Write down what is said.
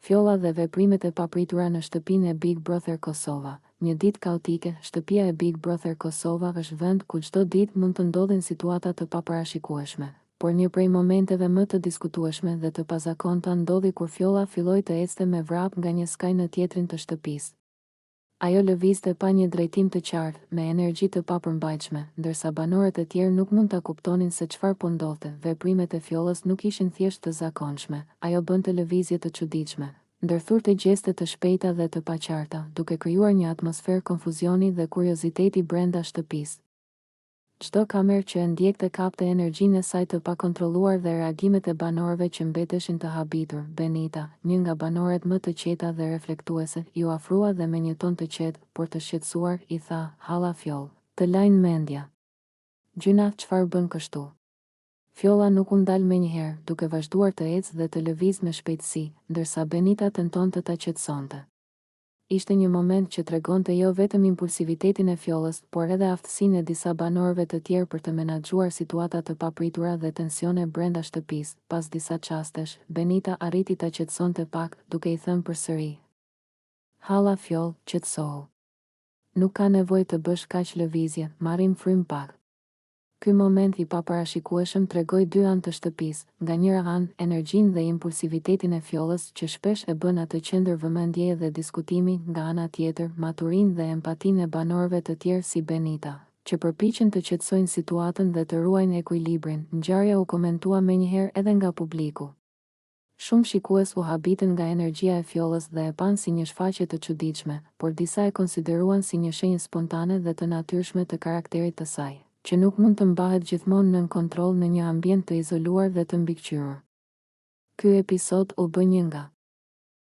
Fjolla dhe veprimet e papritura në shtëpinë e Big Brother Kosova. Një ditë kaotike, shtëpia e Big Brother Kosova është vend ku çdo ditë mund të ndodhin situata të paparashikueshme. Por një prej momenteve më të diskutueshme dhe të pazakonta ndodhi kur Fjolla filloi të ecte me vrap nga një skaj në tjetrin të shtëpisë. Ajo lëvizte pa një drejtim të qartë, me energji të papërmbajtshme, ndërsa banorët e tjerë nuk mund ta kuptonin se çfarë po ndodhte. Veprimet e Fjollës nuk ishin thjesht të zakonshme, ajo bënte lëvizje të çuditshme, ndërthurte gjeste të shpejta dhe të paqarta, duke krijuar një atmosferë konfuzioni dhe kurioziteti brenda shtëpisë. Çdo kamerë që e ndjekte kapte energjinë e saj të pakontrolluar dhe reagimet e banorëve që mbeteshin të habitur. Benita, një nga banorët më të qeta dhe reflektuese, ju afrua dhe me një ton të qetë, por të shqetësuar, i tha: "Halla Fjoll, të lajnë mendja. Gjyna, çfarë bën kështu?" Fjolla nuk u ndal menjëherë, duke vazhduar të ecë dhe të lëviz me shpejtësi, ndërsa Benita tentonte ta qetësonte. Ishte një moment që tregonte jo vetëm impulsivitetin e Fjollës, por edhe aftësinë e disa banorëve të tjerë për të menaxhuar situata të papritura dhe tensione brenda shtëpisë. Pas disa çastesh, Benita arriti ta qetësonte pak, duke i thënë përsëri: "Halla Fjoll, qetësohu. Nuk ka nevojë të bësh kaq lëvizje, marrim frym pak." Ky moment i paparashikueshëm tregoi dy anë të shtëpisë, nga njëra anë energjinë dhe impulsivitetin e Fjollës që shpesh e bën atë qendër vëmendjeje dhe diskutimi, nga ana tjetër maturinë dhe empatinë e banorëve të tjerë si Benita, që përpiqen të qetësojnë situatën dhe të ruajnë ekuilibrin. Ngjarja u komentua menjëherë edhe nga publiku. Shumë shikues u habitën nga energjia e Fjollës dhe e panë si një shfaqje të çuditshme, por disa e konsideruan si një shenjë spontane dhe të natyrshme të karakterit të saj, që nuk mund të mbahet gjithmonë nën kontroll në një ambient të izoluar dhe të mbikëqyrur. Ky episod u bë një nga